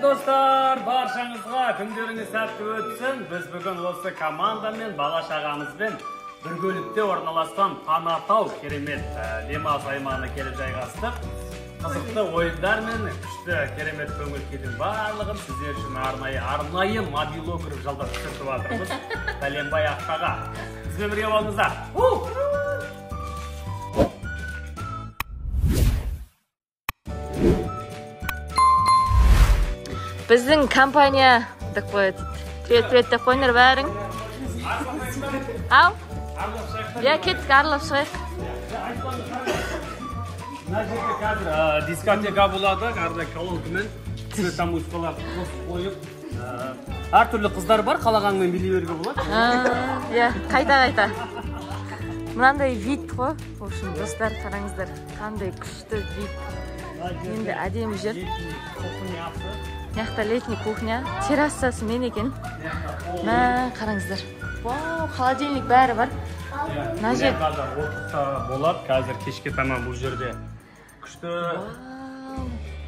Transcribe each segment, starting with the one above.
келген достар, баршаңызға күндеріңіз сәтті өтсін. Біз бүгін осы командамен, бала-шағамызбен бір көлікте орналасқан Панатау керемет демалыс аймағына келіп жайғастық. Қызықты ойындар мен күшті керемет көңіл күйдің барлығын сіздер үшін арнайы мобилограф жалдап түсіріп жатырмыз. Бәленбай Аққаға. Бізбен бірге болыңыздар. Біздің компания такой привет деп қойыңдар бәрің. Ау? Я кеттік, аралап шығайық. Мына жерде қазір дискотека болады, арда колонкамен там музыкалар қойып, әртүрлі қыздар бар, қалағанмен билей беруге болады. Иә, қайта. Мынандай вид қой. В общем, достар, қараңыздар, қандай күшті вид. Енді әдемі жер. Мықты летний кухня, террасасы мен екен. Мә, қараңыздар. Вау, холодильник бәрі бар. Мына жер болады. Қазір кешке таман бұл жерде күшті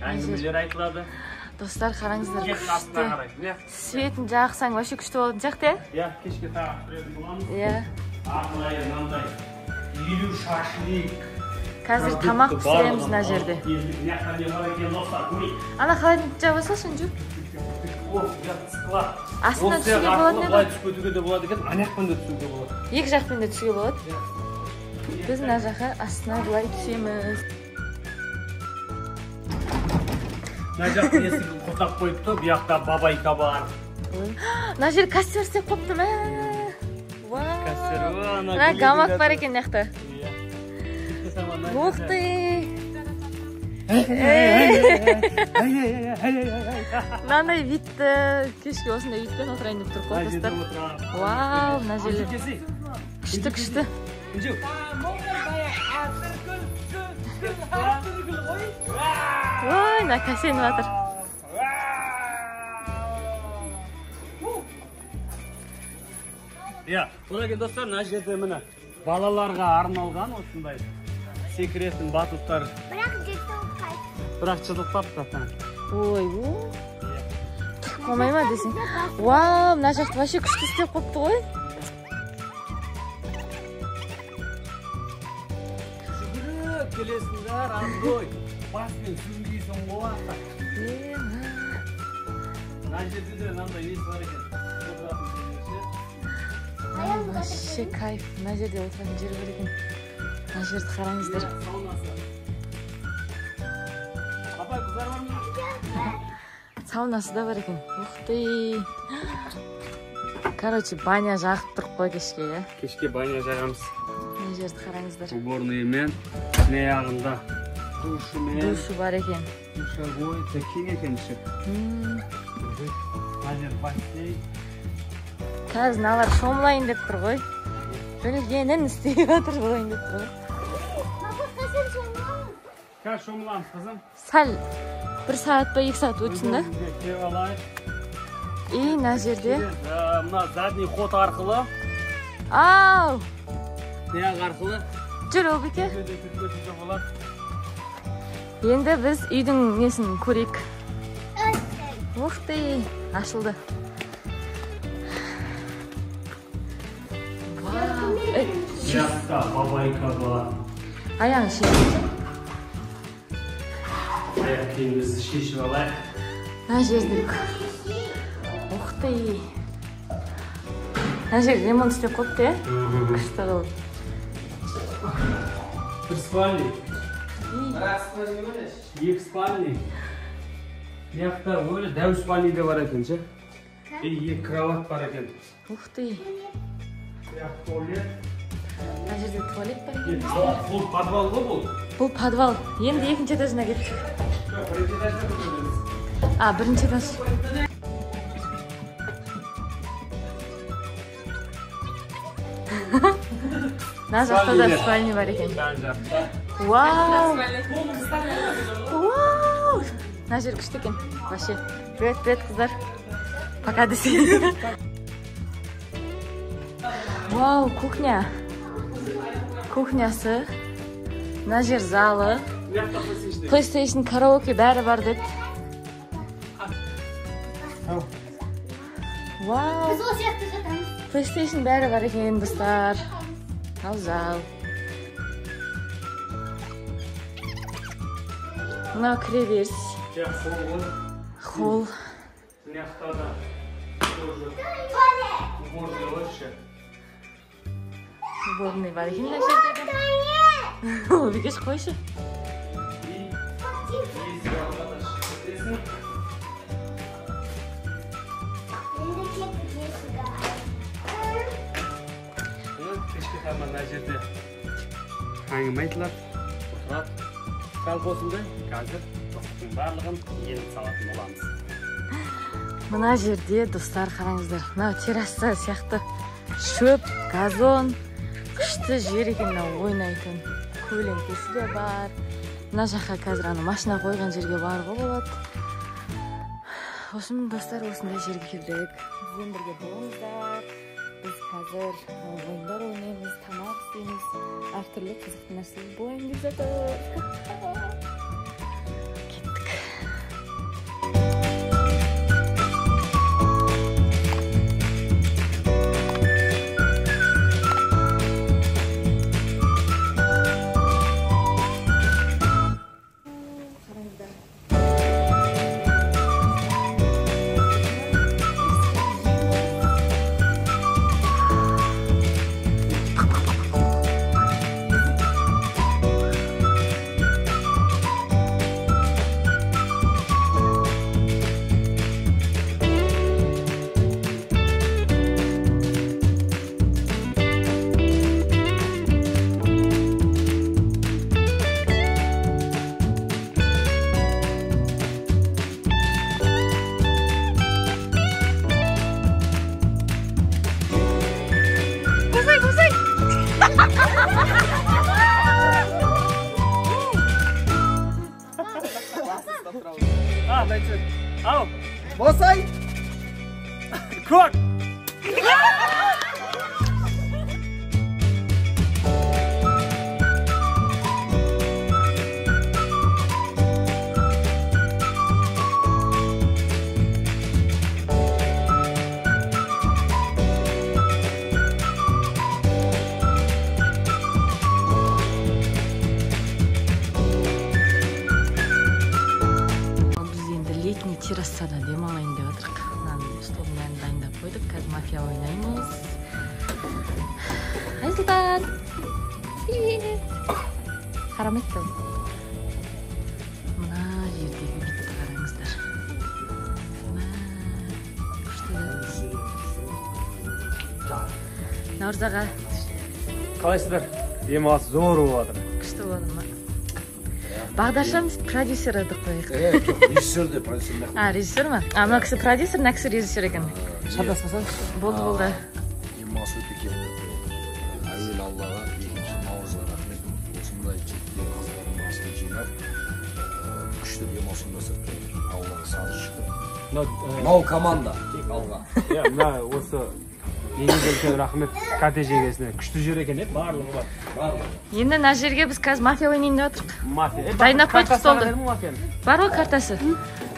әңгімелер айтылады. Достар, қараңыздар, күшті. Светін жақсаң, вообще күшті болатын сияқты, иә? Кешке тағып тұретін боламыз. Иә. Арнайы мынандай елу шашлик. Қазір тамақ пісіреміз мына жерде. Ана холодильник жаба салсын, жүр. Астына түсуге болады ма? Былай түсіп өтуге де болады екен, аяқпен де түсуге болады. Екі жақпен де түсуге болады. Біз мына жаққа астына былай түсеміз. Мына жақта есігін қотақ қойыпты, бұл жақта бабайка бар. Мына жер костер істеп қойыпты ма? Костер, гамак бар екен мықты. Ух ты! Мынандай видті кешке осындай видпен отырайын деп тұр қой, достар. Вау, мына жерлер күшті. Ой, мына кәсеніп жатыр. Иә, одан кейін достар, мына жерде міне балаларға арналған осындай секретін батуттар. Бірақ жыдылықтапты. Ой, тік қомай ма десең. Вау, мына жақты вообще күшті істеп қойыпты ғой. Жүгіріп келесіңдер, аңғой. Баспен сүңгейсің болады. Мына жерде де мынандай несі бар екен. Вообще кайф. Мына жерде отырған жер бар екен. Мына жерді қараңыздар. Апай, қыздар бар ма? Саунасы да бар екен. Ух ты! Короче, баня жағып тұрып қой кешке, е? Кешке баня жағамыз. Мына жерді қараңыздар. Уборныймен, не яғында душымен. Душы бар екен. Душевой, кең екен іші. Мына жер бассейн. Қазір мыналар шомылайын деп тұр ғой. Білгенін істеп жатыр болайын деп тұр ғой. Қазір шомыламыз, қызым. Сәл 1 сағат па 2 сағат өтсін да. И мына жерде мына задний ход арқылы. Ау! Неяқ арқылы. Жүр, Обеке. Енді біз үйдің несін көрейік. Ух ты! Ашылды. Жақта бабайка бар. Аяғын шешіп. Аяқ киімімізді шешіп алайық. Мына жерде. Ух ты! Мына жер ремонт істеп қойыпты, е? Күшті қылып. Бір спальник. Екі спальник. Яқта өлі дәу спальник де бар екен, ше? Екі кроват бар екен. Ух ты! Яқ туалет. Мына жерде туалет бар екен. Бұл подвал ғой бұл? Бұл подвал. Енді екінші этажына кеттік. Бірінші этажда көтереміз. Бірінші этаж. Мына жақта да спальня бар екен. Вау! Вау! Мына жер күшті екен. Вообще. Привет, қыздар. Пока десең. Вау, кухня. Кухнясы. Мына жер залы. PlayStation, караоке бәрі бар деп. Вау. Біз ол сияқты жатамыз. PlayStation бәрі бар екен, достар. Зал. Мынау кіреберіс. Холл. Уборный бар екен, мына жерде. Ол бекеш қойшы. Мына жерде әңгіме айтылады, отырады. Колхозында қазір достықтың барлығын еніп салатын боламыз. Мына жерде достар қараңыздар. Мынау терраса сияқты шөп, газон, күшті жер екен, мынау ойнайтын. Көлеңкесі де бар. Мына жаққа қазір машина қойған жерге баруға болады. Осымен достар, осындай жерге келдік. Бізбен бірге болыңыздар. Біз қазір ойындар ойнаймыз, тамақ істейміз, әртүрлі қызықты нәрселер болайын деп жатыр. Кеттік. That's it. Au! Bosay! Cook! террасада демалайын деп отырық. Мынаның столдың бәрін дайындап қойдық. Қазір мафия ойнаймыз. Айзылдар! Қарамайды. Мына жердегі битті қараңыздар. Наурыз аға. Қалайсыздар? Демалыс зор болып жатыр. Күшті болады ма? Бағдаршам продюсер едік қойық. Режиссер де продюсер. Режиссер ма? Мына кісі продюсер, мына кісі режиссер екен. Шатаспасаңыз? Болды. Демалыс өте керемет. Әуел Аллаға, екінші Наурызға рахмет. Осындай демалыстардың басын жинап, күшті демалыс ұйымдастырып Аллаға сазы шықты. Мынау команда тек алға. Мына осы еңгізелкен рахмет коттедж егесіне күшті жер екен, барлығы бар. Енді мына жерге біз қазір мафия ойнайын деп отырық. Мафия. Дайындап қойдық столды. Бар ғой картасы.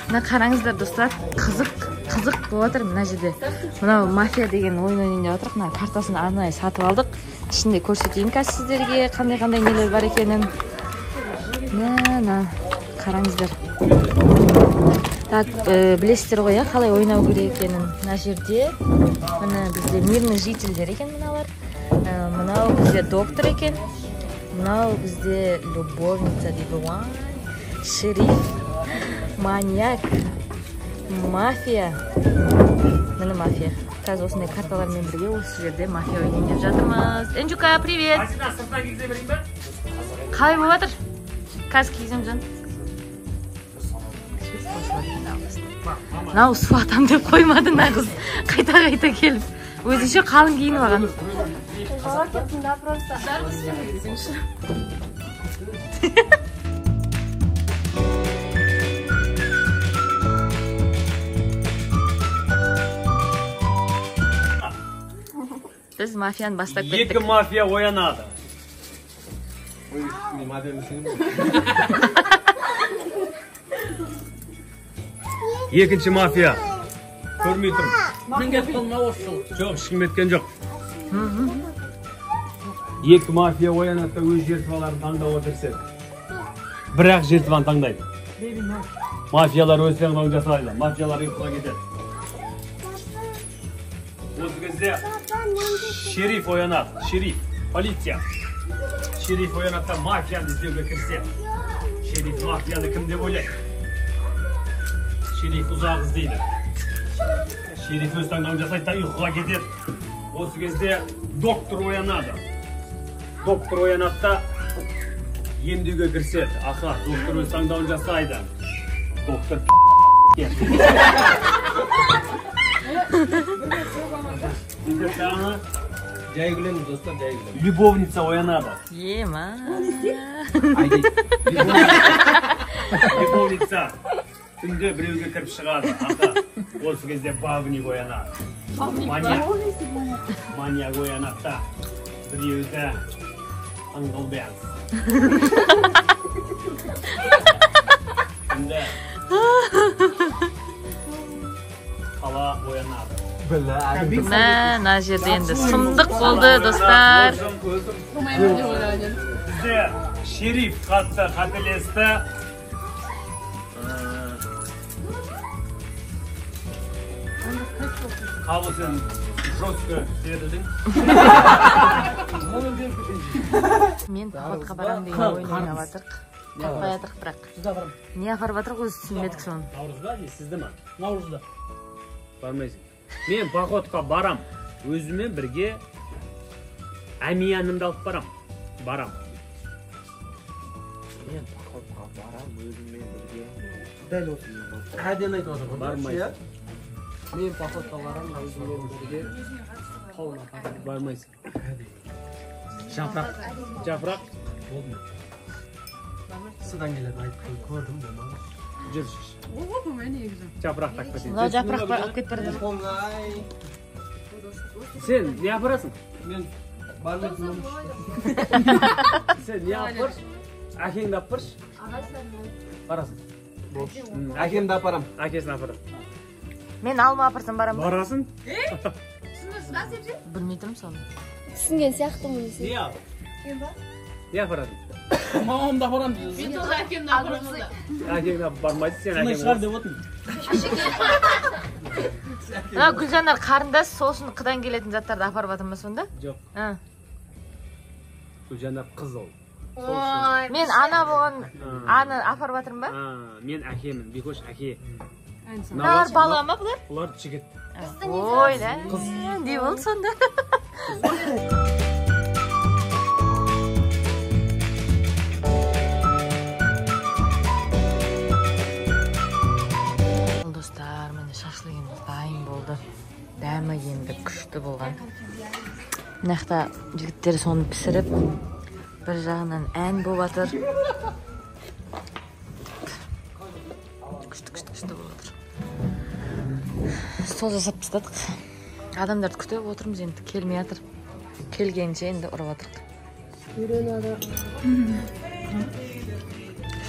Мына қараңыздар достар, қызық болып отыр мына жерде. Мынау мафия деген ойын ойнайын деп отырық. Мына картасын арнайы сатып алдық. Ішінде көрсетейін қазір сіздерге қандай нелер бар екенін. Мына қараңыздар. Так, білесіздер ғой, қалай ойнау керек екенін. Мына жерде мына бізде мирный жительдер екен мыналар. Мынау бізде доктор екен. Мынау бізде любовница дейді ғой. Шериф, маньяк, мафия. Міне мафия. Қазір осындай карталармен бірге осы жерде мафия ойнайын деп жатырмыз. Энджука, привет! Қалай болып жатыр? Қазір кигізем жан. Нау су атам деп қоймады нағыз. Қайта келіп. Өзінше қалың кейін баған. Біз мафияны бастап кеттік. Екі мафия оянады. Екінші мафия көрмей тұрмын. Мен кетіп қалма осы жыл. Жоқ, ешкім кеткен жоқ. Екі мафия оянады да өз жертваларын таңдап отырсады. Бірақ жертваны таңдайды. Мафиялар өз таңдауын жасайды. Мафиялар ұйқыға кетеді. Осы кезде шериф оянады. Шериф, полиция. Шериф оянады да мафияны іздеуге кіріседі. Шериф мафияны кім деп ойлайды? Шериф ұзақ іздейді. Шериф өз таңдауын жасайды да ұйқыға кетеді. Осы кезде доктор оянады. Доктор оянады да емдеуге кіріседі. Аха, доктор өз таңдауын жасайды. Доктор Жай күлеміз достар, жай күлеміз. любовница оянады. Ема. Любовница түнде біреуге кіріп шығады. Аха, осы кезде бабник оянады. Маньяк оянады да біреуді аңғылбаяз. Түнде қала оянады. Мына жерде енді сұмдық болды, достар. Бізде шериф қатты қателесті. Қабыл сен жестко бердің. Мен походқа барам деген ойнап жатырық. Таппай жатырық бірақ. Не апарып жатырық өзі түсінбедік соны. Наурызда дейсізді ма? Наурызда. Бармайсың. Мен походқа барам. Өзімен бірге әмиянымды алып барам. Барам. Мен походқа барам, өзіммен бірге. Дәл осы. Қайдан айтып отыр? Бармайсың. Мен походқа барам, өзіммен бірге. Қауына барам. Бармайсың. Жапырақ. Жапырақ. Болды. Сыдан келеді айтып көрдім болмады. Жүр. Жапырақ тақып кетейін. Мына жапырақ алып кетіп бара жатыр. Сен не апарасың? Мен бармайтын Сен не апаршы? Әкеңді апаршы. Барасың. әкемді апарам. Әкесін апарам. Мен алма апарсам барам ба? Барасың? Білмей тұрмын соны. түсінген сияқтымын. Не апарасың? Мамамды апарам дейді. Әкеңді бармайсың, сен Сондай шығар деп отырмын. Мына Гүлжанар қарындас сол үшін қыдан келетін заттарды апарып жатыр ма сонда? Жоқ. Гүлжанар қыз ол. Мен ана болған аны апарып жатырмын ба? Мен әкемін, Бекош әке. Бұлар бала ма бұлар? Бұлар жігіт. Ой, да. Не болды сонда? Достар, міне шашлығымыз дайын болды. Дәмі енді күшті болған. Мына жақта жігіттер соны пісіріп, бір жағынан ән болып жатыр. Күшті болып жатыр. Стол жасап тастадық. Адамдарды күтіп отырмыз енді, келмей жатыр. Келгенше енді ұрып жатырық.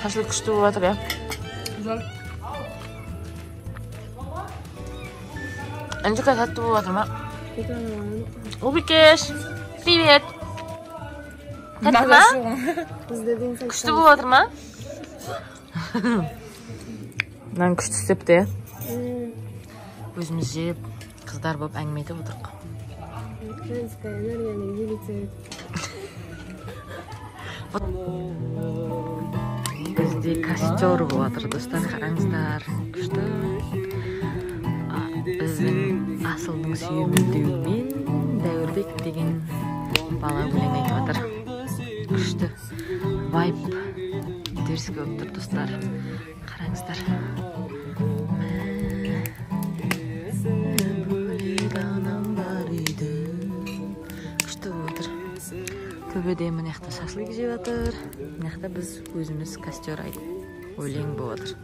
Шашлық күшті болып жатыр, я? Анжука тәтті болып жатыр ма? Убикеш, привет! Тәтті ма? Күшті болып жатыр ма? Мынан күшті істепті, я? Өзіміз жеп, қыздар болып әңгіме етіп отырық. Бізде костер болып жатыр, достар, қараңыздар. Күшті. Біздің асылдың сүйемелдеуімен Дәуірбек деген бала өлең айтып жатыр. Күшті. Вайп. Дерске болып тұр, достар. Қараңыздар. Төбеде мына жақта шашлық жеп жатыр. Мына жақта біз өзіміз костер айтып өлең болып жатыр.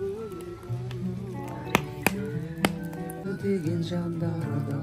Деген жандарда